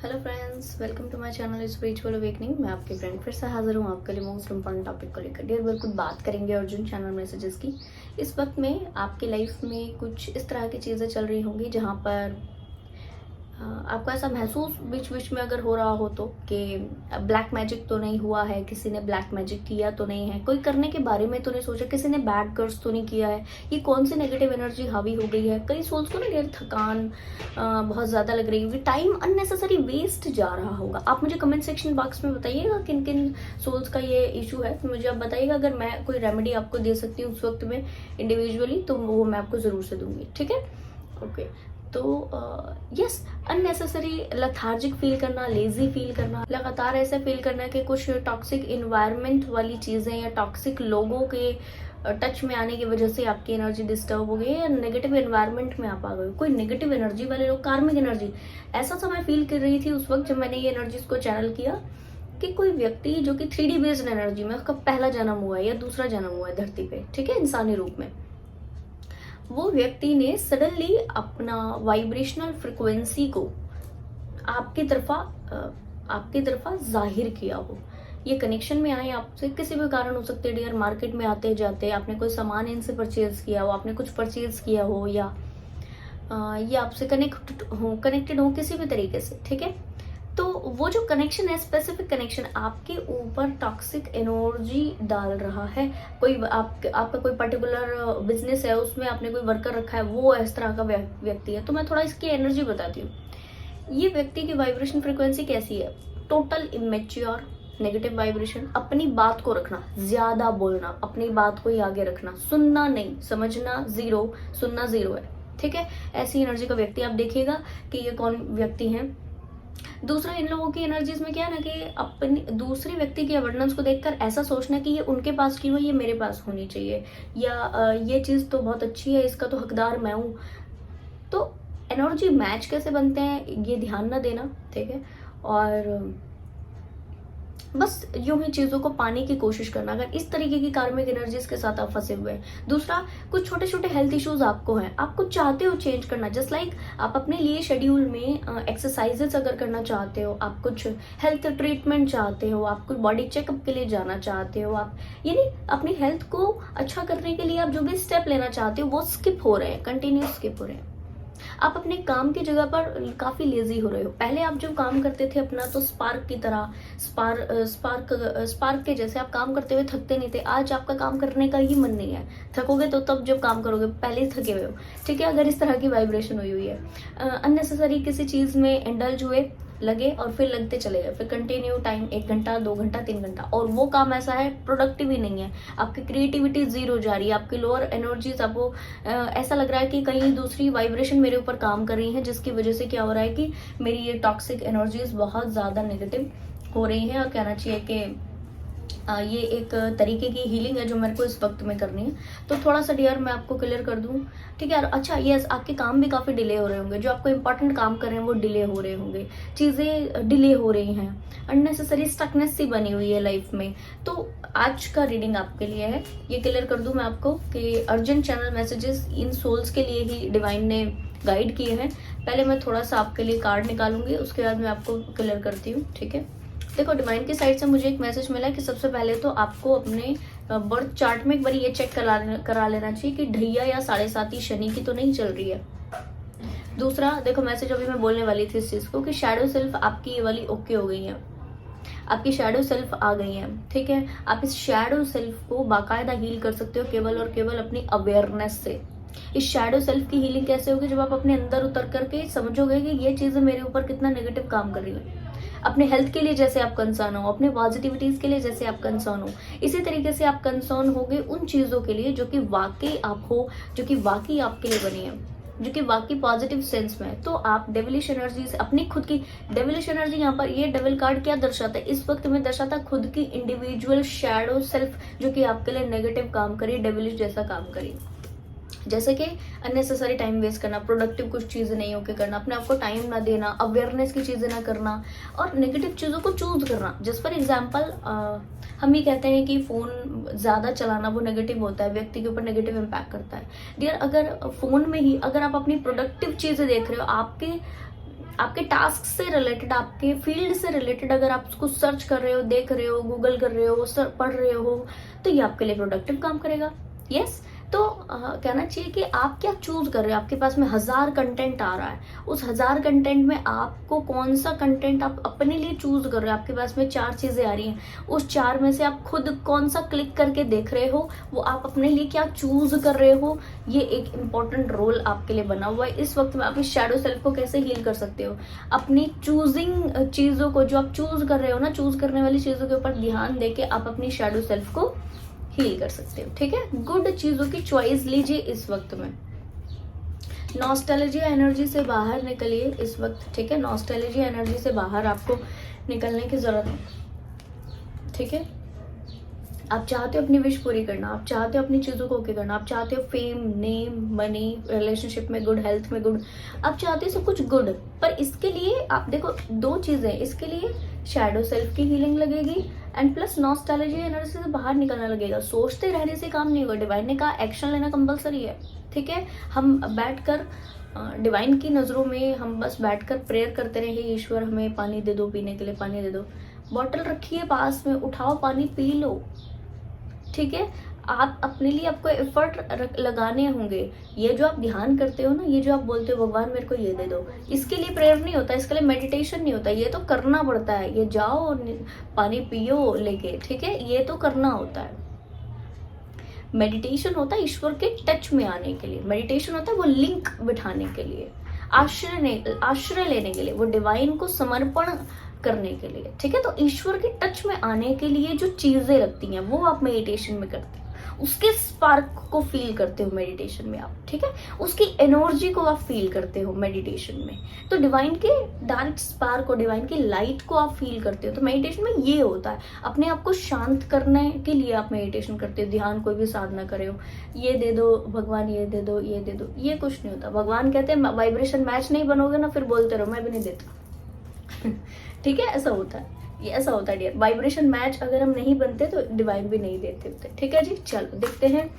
Hello friends, welcome to my channel spiritual awakening. मैं आपकी friend फिर से हाजिर हूँ आपके लिए मोस्ट इंपॉर्टेंट टॉपिक को लेकर। डियर बिल्कुल बात करेंगे अर्जुन चैनल मैसेजेस की। इस वक्त में आपकी लाइफ में कुछ इस तरह की चीज़ें चल रही होंगी जहाँ पर आपको ऐसा महसूस बीच बीच में अगर हो रहा हो तो कि ब्लैक मैजिक तो नहीं हुआ है, किसी ने ब्लैक मैजिक किया तो नहीं है, कोई करने के बारे में तो नहीं सोचा, किसी ने बैड कर्स तो नहीं किया है, ये कौन सी नेगेटिव एनर्जी हावी हो गई है। कई सोल्स को ना यार थकान बहुत ज़्यादा लग रही होगी, टाइम अननेसेसरी वेस्ट जा रहा होगा। आप मुझे कमेंट सेक्शन बॉक्स में बताइएगा किन किन सोल्स का ये इशू है, तो मुझे आप बताइएगा। अगर मैं कोई रेमेडी आपको दे सकती हूँ उस वक्त में इंडिविजुअली, तो वो मैं आपको ज़रूर से दूंगी, ठीक है। ओके, तो यस, अननेसेसरी लथार्जिक फील करना, लेजी फील करना, लगातार ऐसा फील करना कि कुछ टॉक्सिक इन्वायरमेंट वाली चीज़ें या टॉक्सिक लोगों के टच में आने की वजह से आपकी एनर्जी डिस्टर्ब हो गई है या नेगेटिव एनवायरनमेंट में आप आ गए। कोई नेगेटिव एनर्जी वाले लोग, कार्मिक एनर्जी, ऐसा सा मैं फील कर रही थी उस वक्त जब मैंने ये एनर्जीज को चैनल किया कि कोई व्यक्ति जो कि 3D बेस्ड एनर्जी में, उसका पहला जन्म हुआ है या दूसरा जन्म हुआ है धरती पे, ठीक है, इंसानी रूप में, वो व्यक्ति ने सडनली अपना वाइब्रेशनल फ्रिक्वेंसी को आपकी तरफा जाहिर किया हो। ये कनेक्शन में आए आपसे, किसी भी कारण हो सकते हैं डियर, मार्केट में आते जाते आपने कोई सामान इनसे परचेज किया हो, आपने कुछ परचेज किया हो, या ये आपसे कनेक्टेड हो किसी भी तरीके से, ठीक है। तो वो जो कनेक्शन है, स्पेसिफिक कनेक्शन, आपके ऊपर टॉक्सिक एनर्जी डाल रहा है। कोई आपका कोई पर्टिकुलर बिजनेस है, उसमें आपने कोई वर्कर रखा है, वो इस तरह का व्यक्ति है। तो मैं थोड़ा इसकी एनर्जी बताती हूँ। ये व्यक्ति की वाइब्रेशन फ्रिक्वेंसी कैसी है? टोटल इमेच्योर, नेगेटिव वाइब्रेशन, अपनी बात को रखना, ज्यादा बोलना, अपनी बात को ही आगे रखना, सुनना नहीं, समझना जीरो, सुनना जीरो है, ठीक है। ऐसी एनर्जी का व्यक्ति आप देखिएगा कि ये कौन व्यक्ति है। दूसरा, इन लोगों की एनर्जीज में क्या है ना कि अपनी दूसरे व्यक्ति की अबंडेंस को देखकर ऐसा सोचना कि ये उनके पास क्यों है, ये मेरे पास होनी चाहिए, या ये चीज तो बहुत अच्छी है, इसका तो हकदार मैं हूं। तो एनर्जी मैच कैसे बनते हैं ये ध्यान ना देना, ठीक है। और बस यूं ही चीजों को पाने की कोशिश करना, अगर इस तरीके की कार्मिक एनर्जीज के साथ आप फंसे हुए हैं। दूसरा, कुछ छोटे छोटे हेल्थ इश्यूज आपको हैं, आपको चाहते हो चेंज करना, जस्ट लाइक आप अपने लिए शेड्यूल में एक्सरसाइजेस अगर करना चाहते हो, आप कुछ हेल्थ ट्रीटमेंट चाहते हो, आप कोई बॉडी चेकअप के लिए जाना चाहते हो, आप यानी अपनी हेल्थ को अच्छा करने के लिए आप जो भी स्टेप लेना चाहते हो वो स्किप हो रहे हैं, कंटिन्यू स्किप हो रहे हैं। आप अपने काम की जगह पर काफी लेजी हो रहे हो। पहले आप जो काम करते थे अपना, तो स्पार्क की तरह, स्पार्क के जैसे आप काम करते हुए थकते नहीं थे। आज आपका काम करने का ही मन नहीं है, थकोगे तो तब जब काम करोगे, पहले ही थके हुए हो, ठीक है। अगर इस तरह की वाइब्रेशन हुई है, अननेसेसरी किसी चीज में इंडल्ज हुए, लगे और फिर लगते चले गए, फिर कंटिन्यू टाइम 1 घंटा 2 घंटा 3 घंटा, और वो काम ऐसा है प्रोडक्टिव ही नहीं है, आपकी क्रिएटिविटी जीरो जा रही है, आपकी लोअर एनर्जीज, आपको ऐसा लग रहा है कि कहीं दूसरी वाइब्रेशन मेरे ऊपर काम कर रही है, जिसकी वजह से क्या हो रहा है कि मेरी ये टॉक्सिक एनर्जीज बहुत ज्यादा नेगेटिव हो रही है। और कहना चाहिए कि ये एक तरीके की हीलिंग है जो मेरे को इस वक्त में करनी है। तो थोड़ा सा डियर मैं आपको क्लियर कर दूं, ठीक है। अच्छा, यस, आपके काम भी काफी डिले हो रहे होंगे, जो आपको इंपॉर्टेंट काम कर रहे हैं वो डिले हो रहे होंगे, चीजें डिले हो रही हैं, अननेसेसरी स्टकनेस सी बनी हुई है लाइफ में। तो आज का रीडिंग आपके लिए है, ये क्लियर कर दूं मैं आपको कि urgent channel messages in souls के लिए ही डिवाइन ने गाइड किए हैं। पहले मैं थोड़ा सा आपके लिए कार्ड निकालूंगी, उसके बाद मैं आपको क्लियर करती हूँ, ठीक है। देखो, डिवाइन की साइड से मुझे एक मैसेज मिला कि सबसे पहले तो आपको अपने बर्थ चार्ट में एक बार ये चेक करा लेना चाहिए कि ढैया या 7.5 शनि की तो नहीं चल रही है। दूसरा, देखो मैसेज अभी मैं बोलने वाली थी इस चीज को कि शैडो सेल्फ आपकी ये वाली ओके हो गई है, आपकी शैडो सेल्फ आ गई है, ठीक है। आप इस शैडो सेल्फ को बाकायदा हील कर सकते हो केवल और केवल अपनी अवेयरनेस से। इस शैडो सेल्फ की हीलिंग कैसे होगी? जब आप अपने अंदर उतर करके समझोगे कि ये चीजें मेरे ऊपर कितना नेगेटिव काम कर रही है। अपने हेल्थ के लिए जैसे आप कंसर्न हो, अपने पॉजिटिविटीज के लिए जैसे आप कंसर्न हो, इसी तरीके से आप कंसर्न होगे उन चीजों के लिए जो कि वाकई आप हो, जो कि वाकई आपके लिए बनी है, जो कि वाकई पॉजिटिव सेंस में है। तो आप डेविलिश एनर्जी से अपनी खुद की डेविलिश एनर्जी, यहाँ पर ये डेविल कार्ड क्या दर्शाता है इस वक्त में? दर्शाता खुद की इंडिविजुअल शैडो सेल्फ जो कि आपके लिए नेगेटिव काम करी, डेविलिश जैसा काम करी, जैसे कि अननेसेसरी टाइम वेस्ट करना, प्रोडक्टिव कुछ चीजें नहीं होके करना, अपने आप को टाइम ना देना, अवेयरनेस की चीजें ना करना, और नेगेटिव चीजों को चूज करना। जस्ट फॉर एग्जाम्पल, हम ये कहते हैं कि फोन ज्यादा चलाना वो नेगेटिव होता है, व्यक्ति के ऊपर नेगेटिव इम्पैक्ट करता है। डियर, अगर फोन में ही अगर आप अपनी प्रोडक्टिव चीजें देख रहे हो, आपके आपके टास्क से रिलेटेड, आपके फील्ड से रिलेटेड अगर आप उसको सर्च कर रहे हो, देख रहे हो, गूगल कर रहे हो, पढ़ रहे हो, तो ये आपके लिए प्रोडक्टिव काम करेगा। यस। तो कहना चाहिए कि आप क्या चूज कर रहे हो। आपके पास में 1000 कंटेंट आ रहा है, उस 1000 कंटेंट में आपको कौन सा कंटेंट आप अपने लिए चूज कर रहे हो। आपके पास में 4 चीजें आ रही हैं, उस 4 में से आप खुद कौन सा क्लिक करके देख रहे हो, वो आप अपने लिए क्या चूज कर रहे हो, ये एक इंपॉर्टेंट रोल आपके लिए बना हुआ है। इस वक्त में आप इस शैडो सेल्फ को कैसे हील कर सकते हो, अपनी चूजिंग चीजों को, जो आप चूज कर रहे हो ना, चूज करने वाली चीजों के ऊपर ध्यान देके आप अपनी शैडो सेल्फ को हील कर सकते हो। ठीक है, गुड चीजों की चॉइस लीजिए इस वक्त में। नॉस्टैल्जिया एनर्जी से बाहर निकलिए इस वक्त। ठीक है, नॉस्टैल्जिया एनर्जी से बाहर आपको निकलने की जरूरत है। ठीक है, आप चाहते हो अपनी विश पूरी करना, आप चाहते हो अपनी चीजों को ओके करना, आप चाहते हो फेम, नेम, मनी, रिलेशनशिप में गुड, हेल्थ में गुड, आप चाहते हो सब कुछ गुड। पर इसके लिए आप देखो 2 चीजें, इसके लिए शैडो सेल्फ की हीलिंग लगेगी एंड प्लस नॉस्टैल्जिया एनर्जी से बाहर निकलना लगेगा। सोचते रहने से काम नहीं होगा, डिवाइन ने कहा एक्शन लेना कंपलसरी है। ठीक है, हम बैठकर डिवाइन की नजरों में हम बस बैठकर प्रेयर करते रहे, हे ईश्वर हमें पानी दे दो, पीने के लिए पानी दे दो। बॉटल रखिए पास में, उठाओ पानी पी लो। ठीक है, आप अपने लिए आपको एफर्ट लगाने होंगे। ये जो आप ध्यान करते हो ना, ये जो आप बोलते हो भगवान मेरे को ये दे दो, इसके लिए प्रेयर नहीं होता, इसके लिए मेडिटेशन नहीं होता, ये तो करना पड़ता है। ये जाओ पानी पियो लेके, ठीक है, ये तो करना होता है। मेडिटेशन होता है ईश्वर के टच में आने के लिए, मेडिटेशन होता है वो लिंक बिठाने के लिए, आश्रय लेने के लिए, वो डिवाइन को समर्पण करने के लिए। ठीक है, तो ईश्वर के टच में आने के लिए जो चीजें लगती हैं वो आप मेडिटेशन में करते हो, उसके स्पार्क को फील करते हो मेडिटेशन में आप। ठीक है, उसकी एनर्जी को आप फील करते हो मेडिटेशन में। तो डिवाइन के डार्क स्पार्क को, डिवाइन की लाइट को आप फील करते हो। तो मेडिटेशन में ये होता है, अपने आप को शांत करने के लिए आप मेडिटेशन करते हो। ध्यान कोई भी साधना करे हो, ये दे दो भगवान, ये दे दो, ये दे दो, ये कुछ नहीं होता। भगवान कहते हैं वाइब्रेशन मैच नहीं बनोगे ना, फिर बोलते रहो मैं भी नहीं देता। ठीक है, ऐसा होता है, ये ऐसा होता है डियर। वाइब्रेशन मैच अगर हम नहीं बनते तो डिवाइन भी नहीं देते होते। ठीक है जी, चलो देखते हैं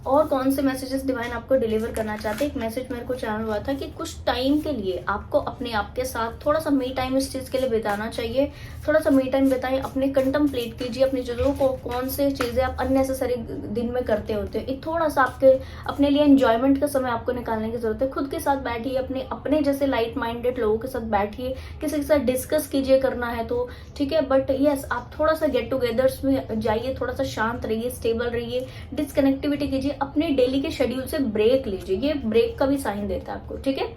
और कौन से मैसेजेस डिवाइन आपको डिलीवर करना चाहते हैं। एक मैसेज मेरे को चैनल हुआ था कि कुछ टाइम के लिए आपको अपने आप के साथ थोड़ा सा मी टाइम इस चीज के लिए बिताना चाहिए। थोड़ा सा मी टाइम बिताएं, अपने कंटम्पलेट कीजिए अपनी चीजों को, कौन से चीजें आप अननेसेसरी दिन में करते होते हो। थोड़ा सा आपके अपने लिए एंजॉयमेंट का समय आपको निकालने की जरूरत है। खुद के साथ बैठिए, अपने अपने जैसे लाइट माइंडेड लोगों के साथ बैठिए, किसी के साथ डिस्कस कीजिए करना है तो। ठीक है, बट यस आप थोड़ा सा गेट टुगेदर्स में जाइए, थोड़ा सा शांत रहिए, स्टेबल रहिए, डिस्कनेक्टिविटी कीजिए, अपने डेली के शेड्यूल से ब्रेक लीजिए। ये ब्रेक का भी साइन देता है आपको। ठीक है,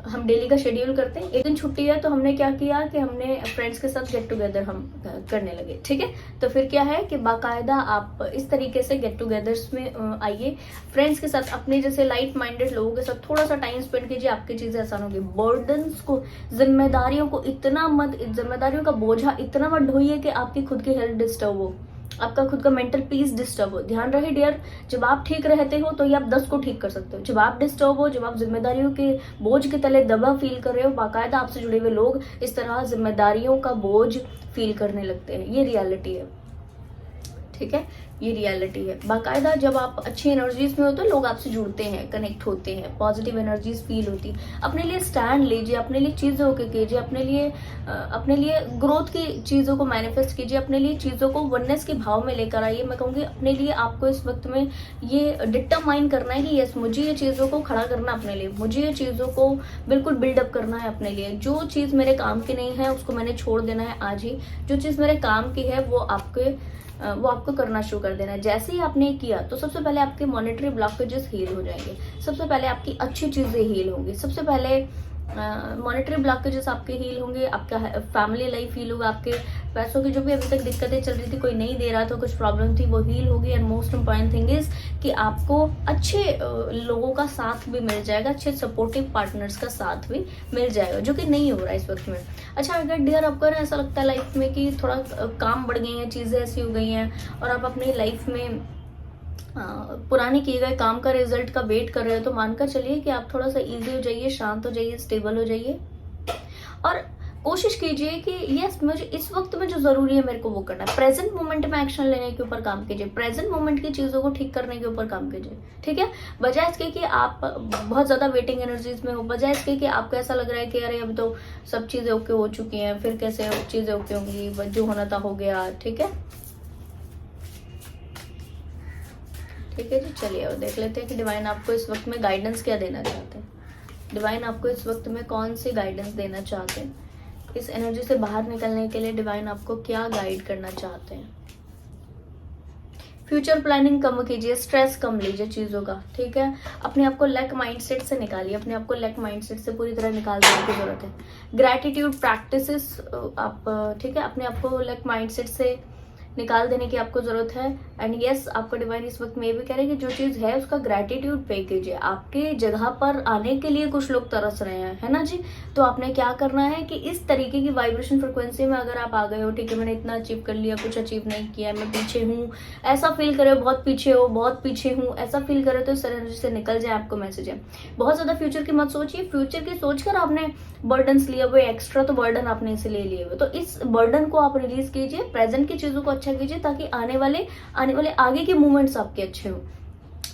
हम डेली का शेड्यूल करते हैं, एक दिन छुट्टी है तो हमने क्या किया कि हमने फ्रेंड्स के साथ गेट टुगेदर हम करने लगे। ठीक है, तो फिर क्या है कि बाकायदा आप इस तरीके से गेट टुगेदर्स में आइए, फ्रेंड्स के साथ, अपने जैसे लाइट माइंडेड लोगों के साथ थोड़ा सा टाइम स्पेंड कीजिए, आपकी चीजें आसान होगी। बर्डन्स को, जिम्मेदारियों को इतना मत, जिम्मेदारियों का बोझा इतना मत ढोइए कि आपकी खुद की हेल्थ डिस्टर्ब हो, आपका खुद का मेंटल पीस डिस्टर्ब हो। ध्यान रहे डियर, जब आप ठीक रहते हो तो ये आप 10 को ठीक कर सकते हो। जब आप डिस्टर्ब हो, जब आप जिम्मेदारियों के बोझ के तले दबा फील कर रहे हो, बाकायदा आपसे जुड़े हुए लोग इस तरह जिम्मेदारियों का बोझ फील करने लगते हैं। ये रियलिटी है। ठीक है, ये रियलिटी है। बाकायदा जब आप अच्छी एनर्जीज में हो तो लोग आपसे जुड़ते हैं, कनेक्ट होते हैं, पॉजिटिव एनर्जीज फील होती है। अपने लिए स्टैंड लीजिए, अपने लिए चीजों को कीजिए, अपने लिए ग्रोथ की चीजों को मैनिफेस्ट कीजिए, अपने लिए चीजों को वननेस के भाव में लेकर आइए। मैं कहूँगी अपने लिए आपको इस वक्त में ये डिटरमाइन करना है कि यस मुझे ये चीजों को खड़ा करना अपने लिए, मुझे ये चीजों को बिल्कुल बिल्डअप करना है अपने लिए। जो चीज मेरे काम की नहीं है उसको मैंने छोड़ देना है आज ही, जो चीज मेरे काम की है वो आपको करना शुरू कर देना है। जैसे ही आपने किया तो सबसे पहले आपके मॉनेटरी ब्लॉकेजेस हील हो जाएंगे, सबसे पहले आपकी अच्छी चीजें हील होंगी, सबसे पहले मॉनेटरी ब्लॉकेजेस आपके हील होंगे, आपका फैमिली लाइफ हील होगा, आपके पैसों की जो भी अभी तक दिक्कतें चल रही थी, कोई नहीं दे रहा था, कुछ प्रॉब्लम थी, वो हील होगी। And most important thing is कि आपको अच्छे लोगों का साथ भी मिल जाएगा, अच्छे सपोर्टिव पार्टनर्स का साथ भी मिल जाएगा, जो कि नहीं हो रहा है इस वक्त में। अच्छा, अगर डियर आपको ऐसा लगता है लाइफ में कि थोड़ा काम बढ़ गई है, चीजें ऐसी हो गई हैं और आप अपनी लाइफ में पुराने किए गए काम का रिजल्ट का वेट कर रहे हो, तो मानकर चलिए कि आप थोड़ा सा इजी हो जाइए, शांत हो जाइए, स्टेबल हो जाइए और कोशिश कीजिए कि यस मुझे इस वक्त में जो जरूरी है मेरे को वो करना है। प्रेजेंट मोमेंट में एक्शन लेने के ऊपर काम कीजिए, प्रेजेंट मोमेंट की चीजों को ठीक करने के ऊपर काम कीजिए, ठीक है। बजाय इसके कि आप बहुत ज्यादा वेटिंग एनर्जीज में हो, बजाय इसके कि आपको ऐसा लग रहा है कि अरे अब तो सब चीजें ओके हो चुकी हैं, फिर कैसे चीजें ओके होंगी, जो होना था हो गया, ठीक है। ठीक है जी, चलिए और देख लेते हैं कि डिवाइन आपको इस वक्त में गाइडेंस क्या देना चाहते हैं। डिवाइन आपको इस वक्त में कौन सी गाइडेंस देना चाहते हैं, इस एनर्जी से बाहर निकलने के लिए डिवाइन आपको क्या गाइड करना चाहते हैं। फ्यूचर प्लानिंग कम कीजिए, स्ट्रेस कम लीजिए चीजों का, ठीक है। अपने आप को लैक माइंडसेट से निकालिए, अपने आप को लैक माइंडसेट से पूरी तरह निकाल देने की जरूरत है। ग्रैटिट्यूड प्रैक्टिसेस आप, ठीक है, अपने आप को लैक माइंडसेट से निकाल देने की आपको जरूरत है। एंड यस, आपको डिवाइन इस वक्त में ये भी कह रहे हैं कि जो चीज है उसका ग्रेटिट्यूड पे कीजिए। आपके जगह पर आने के लिए कुछ लोग तरस रहे हैं, है ना जी। तो आपने क्या करना है कि इस तरीके की वाइब्रेशन फ्रिक्वेंसी में अगर आप आ गए हो, ठीक है, मैंने इतना अचीव कर लिया, कुछ अचीव नहीं किया, मैं पीछे हूँ, ऐसा फील करे हो, बहुत पीछे हो, बहुत पीछे हूँ, ऐसा फील करे तो इस एनर्जी से निकल जाए, आपको मैसेज है। बहुत ज्यादा फ्यूचर की मत सोचिए, फ्यूचर की सोचकर आपने बर्डन्स लिए हुए, एक्स्ट्रा तो बर्डन आपने इसीलिए लिए हुए, तो इस बर्डन को आप रिलीज कीजिए, प्रेजेंट की चीजों को अच्छा कीजिए, ताकि आने वाले आगे के मूवमेंट्स आपके अच्छे हो।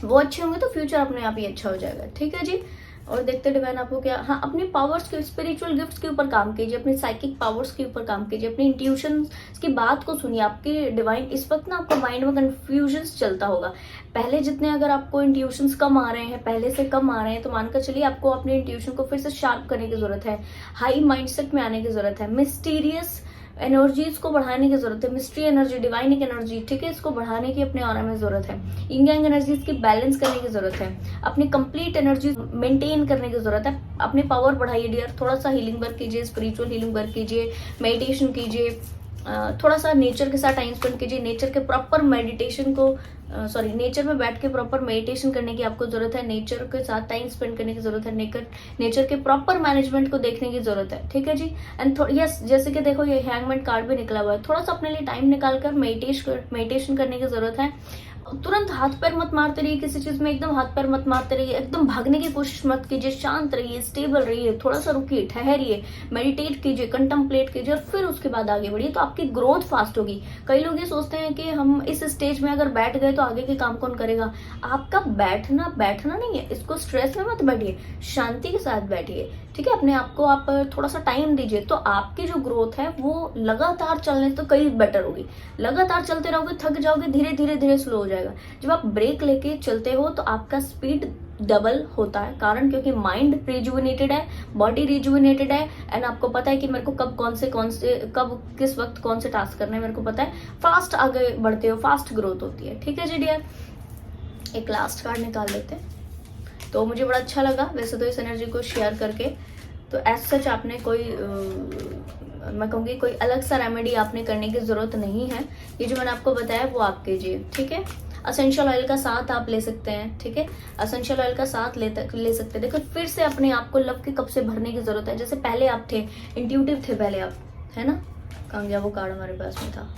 वो अच्छे होंगे तो फ्यूचर अपने आप ही अच्छा हो जाएगा, ठीक है जी। और देखते डिवाइन आपको क्या, हाँ, अपनी पावर्स के, स्पिरिचुअल गिफ्ट्स के ऊपर काम कीजिए, अपनी साइकिक पावर्स के ऊपर काम कीजिए, अपनी इंट्यूशन की बात को सुनिए। आपके डिवाइन इस वक्त ना आपका माइंड में कंफ्यूजन चलता होगा, पहले जितने अगर आपको इंट्यूशंस कम आ रहे हैं, पहले से कम आ रहे हैं, तो मानकर चलिए आपको अपने इंट्यूशन को फिर से शार्प करने की जरूरत है, हाई माइंडसेट में आने की जरूरत है, मिस्टीरियस एनर्जीज को बढ़ाने की जरूरत है, मिस्ट्री एनर्जी, डिवाइनिक एनर्जी, ठीक है, इसको बढ़ाने की अपने ऑरा में जरूरत है, यिंग यांग एनर्जीज की बैलेंस करने की जरूरत है, अपनी कंप्लीट एनर्जी मेंटेन करने की जरूरत है। अपनी पावर बढ़ाइए डियर, थोड़ा सा हीलिंग वर्क कीजिए, स्पिरिचुअल हीलिंग वर्क कीजिए, मेडिटेशन कीजिए, थोड़ा सा नेचर के साथ टाइम स्पेंड कीजिए, नेचर के प्रॉपर मेडिटेशन को नेचर में बैठ के प्रॉपर मेडिटेशन करने की आपको जरूरत है, नेचर के साथ टाइम स्पेंड करने की जरूरत है, नेचर के प्रॉपर मैनेजमेंट को देखने की जरूरत है, ठीक है जी। एंड यस, जैसे कि देखो ये हैंगमैन कार्ड भी निकला हुआ है, थोड़ा सा अपने लिए टाइम निकालकर मेडिटेशन करने की जरूरत है। तुरंत हाथ पैर मत मारते रहिए किसी चीज में, एकदम हाथ पैर मत मारते रहिए, एकदम भागने की कोशिश मत कीजिए, शांत रहिए, स्टेबल रहिए, थोड़ा सा रुकिए, ठहरिए, मेडिटेट कीजिए, कंटेम्पलेट कीजिए और फिर उसके बाद आगे बढ़िए, तो आपकी ग्रोथ फास्ट होगी। कई लोग ये सोचते हैं कि हम इस स्टेज में अगर बैठ गए तो आगे के काम कौन करेगा। आपका बैठना नहीं है, इसको स्ट्रेस में मत बैठिए, शांति के साथ बैठिए, ठीक है। अपने आप को आप थोड़ा सा टाइम दीजिए, तो आपकी जो ग्रोथ है वो लगातार चलने से तो कई बेटर होगी। लगातार चलते रहोगे, थक जाओगे, धीरे धीरे स्लो हो जाएगा। जब आप ब्रेक लेके चलते हो तो आपका स्पीड डबल होता है, कारण क्योंकि माइंड रिजुविनेटेड है, बॉडी रिजुविनेटेड है, एंड आपको पता है कि मेरे को कब किस वक्त कौन से टास्क करने हैं, मेरे को पता है, फास्ट आगे बढ़ते हो, फास्ट ग्रोथ होती है, ठीक है जी डियर। एक लास्ट कार्ड निकाल लेते हैं। तो मुझे बड़ा अच्छा लगा वैसे तो इस एनर्जी को शेयर करके। तो एज सच आपने कोई मैं कहूँगी कोई अलग सा रेमेडी आपने करने की जरूरत नहीं है, ये जो मैंने आपको बताया वो आप कीजिए, ठीक है। असेंशियल ऑयल का साथ आप ले सकते हैं, ठीक है, असेंशियल ऑयल का साथ ले सकते हैं। देखो फिर से अपने आप को लव के कप से भरने की जरूरत है, जैसे पहले आप थे, इंट्यूटिव थे पहले आप, है ना, कहाँ गया वो कार्ड हमारे पास में था,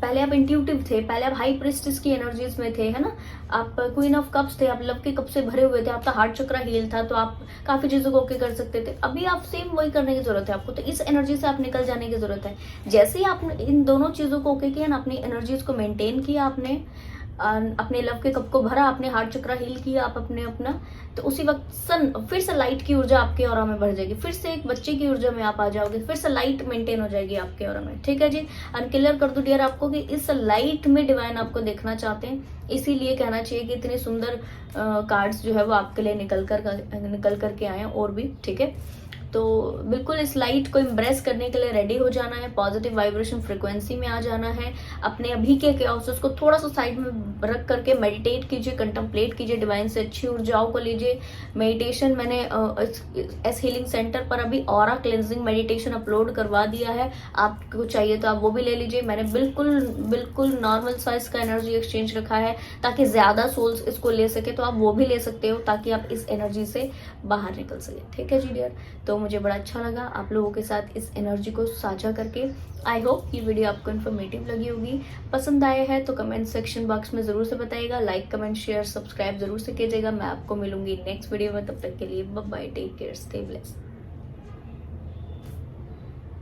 पहले आप इंट्यूटिव थे, पहले आप हाई प्रिस्टिस की एनर्जीज में थे, है ना, आप क्वीन ऑफ कप्स थे, आप लव के कप से भरे हुए थे, आपका हार्ट चक्रा हील था, तो आप काफी चीजों को ओके कर सकते थे। अभी आप सेम वही करने की जरूरत है आपको, तो इस एनर्जी से आप निकल जाने की जरूरत है। जैसे ही आपने इन दोनों चीजों को ओके किया ना, अपनी एनर्जीज को मेंटेन किया, आपने अपने लव के कप को भरा, आपने हार्ट चक्रा हील किया, आप अपना, तो उसी वक्त फिर से लाइट की ऊर्जा आपके ऑरा में बढ़ जाएगी, फिर से एक बच्चे की ऊर्जा में आप आ जाओगे, फिर से लाइट मेंटेन हो जाएगी आपके ऑरा में, ठीक है जी। अनक्लियर कर दो डियर आपको कि इस लाइट में डिवाइन आपको देखना चाहते हैं, इसीलिए कहना चाहिए कि इतने सुंदर कार्ड्स जो है वो आपके लिए निकल करके आए हैं और भी, ठीक है। तो बिल्कुल इस लाइट को इम्प्रेस करने के लिए रेडी हो जाना है, पॉजिटिव वाइब्रेशन फ्रिक्वेंसी में आ जाना है, अपने अभी के chaos को थोड़ा सा साइड में रख करके मेडिटेट कीजिए, कंटेम्पलेट कीजिए, डिवाइन से अच्छी ऊर्जाओं को लीजिए। मेडिटेशन मैंने एस हीलिंग सेंटर पर अभी ऑरा क्लेंजिंग मेडिटेशन अपलोड करवा दिया है, आपको चाहिए तो आप वो भी ले लीजिए। मैंने बिल्कुल नॉर्मल साइज का एनर्जी एक्सचेंज रखा है ताकि ज्यादा सोल्स इसको ले सके, तो आप वो भी ले सकते हो ताकि आप इस एनर्जी से बाहर निकल सके, ठीक है जी डियर। तो मुझे बड़ा अच्छा लगा आप लोगों के साथ इस एनर्जी को साझा करके। आई होप ये वीडियो आपको इन्फॉर्मेटिव लगी होगी, पसंद आया है तो कमेंट सेक्शन बॉक्स में जरूर से बताइएगा, लाइक कमेंट शेयर सब्सक्राइब जरूर से कीजिएगा। मैं आपको मिलूंगी नेक्स्ट वीडियो में, तब तक के लिए bye bye, take care, stay blessed.